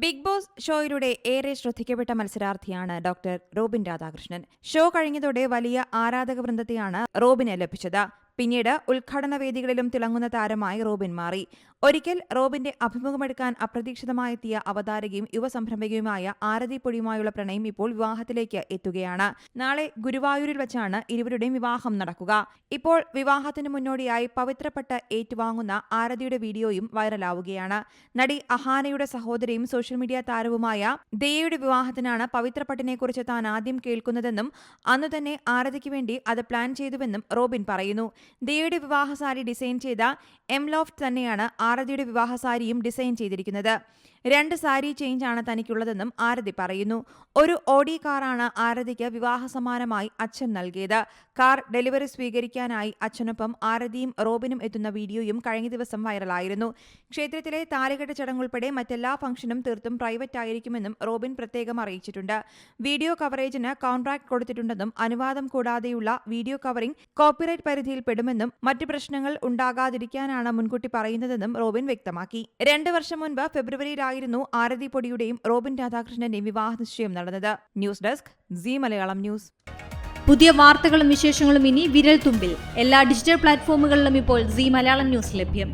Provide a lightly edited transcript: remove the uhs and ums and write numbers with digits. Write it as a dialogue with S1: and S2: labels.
S1: Big boss ഷോയിലൂടെ ഏറെ ശ്രദ്ധിക്കപ്പെട്ട മത്സരാർത്ഥിയാണ് doctor Robin Radhakrishnan. Show കഴിഞ്ഞതോടെ വലിയ ആരാധക വൃന്ദത്തെയാണ് റോബിന് ലഭിച്ചത്. പിന്നീട് ഉദ്ഘാടന വേദികളിലും തിളങ്ങുന്ന താരമായി റോബിൻ മാറി. ഒരിക്കൽ റോബിന്റെ അഭിമുഖമെടുക്കാൻ അപ്രതീക്ഷിതമായെത്തിയ അവതാരകയും യുവസംരംഭകയുമായ ആരതി പൊടിയുമായുള്ള പ്രണയം ഇപ്പോൾ വിവാഹത്തിലേക്ക് എത്തുകയാണ്. നാളെ ഗുരുവായൂരിൽ വച്ചാണ് ഇരുവരുടെയും വിവാഹം നടക്കുക. ഇപ്പോൾ വിവാഹത്തിന് മുന്നോടിയായി പവിത്രപ്പെട്ട് ഏറ്റുവാങ്ങുന്ന ആരതിയുടെ വീഡിയോയും വൈറലാവുകയാണ്. നടി അഹാനയുടെ സഹോദരിയും സോഷ്യൽ മീഡിയ താരവുമായ ദയയുടെ വിവാഹത്തിനാണ് പവിത്രപ്പട്ടിനെക്കുറിച്ച് താൻ ആദ്യം കേൾക്കുന്നതെന്നും അന്നുതന്നെ ആരതിക്ക് വേണ്ടി അത് പ്ലാൻ ചെയ്തുവെന്നും റോബിൻ പറയുന്നു. ദയയുടെ വിവാഹസാരി ഡിസൈൻ ചെയ്ത എംലോഫ്റ്റ് തന്നെയാണ് ആരതിയുടെ വിവാഹസാരിയും ഡിസൈൻ ചെയ്തിരിക്കുന്നത്. 2 സാരി ചേഞ്ചാണ് തനിക്കുള്ളതെന്നും ആരതി പറയുന്നു. ഒരു ഓഡി കാറാണ് ആരതിക്ക് വിവാഹ സമ്മാനമായി അച്ഛൻ നൽകിയത്. കാർ ഡെലിവറി സ്വീകരിക്കാനായി അച്ഛനൊപ്പം ആരതിയും റോബിനും എത്തുന്ന വീഡിയോയും കഴിഞ്ഞ ദിവസം വൈറലായിരുന്നു. ക്ഷേത്രത്തിലെ താലികെട്ട് ചടങ്ങുൾപ്പെടെ മറ്റെല്ലാ ഫംഗ്ഷനും തീർത്തും പ്രൈവറ്റ് ആയിരിക്കുമെന്നും റോബിൻ പ്രത്യേകം അറിയിച്ചിട്ടുണ്ട്. വീഡിയോ കവറേജിന് കോൺട്രാക്ട് കൊടുത്തിട്ടുണ്ടെന്നും അനുവാദം കൂടാതെയുള്ള വീഡിയോ കവറിംഗ് കോപ്പിറൈറ്റ് പരിധിയിൽ പെടുമെന്നും മറ്റു പ്രശ്നങ്ങൾ ഉണ്ടാകാതിരിക്കാനാണ് മുൻകൂട്ടി പറയുന്നതെന്നും റോബിൻ വ്യക്തമാക്കി. 2 വർഷം മുൻപ് ഫെബ്രുവരിയിലായിരുന്നു ആരതി പൊടിയുടെയും റോബിൻ രാധാകൃഷ്ണന്റെയും വിവാഹ നിശ്ചയം നടന്നത്. News desk C Malayalam news.
S2: പുതിയ വാർത്തകളും വിശേഷങ്ങളും ഇനി വിരൽ തുമ്പിൽ എല്ലാ ഡിജിറ്റൽ പ്ലാറ്റ്ഫോമുകളിലും ഇപ്പോൾ സി മലയാളം ന്യൂസ് ലഭ്യം.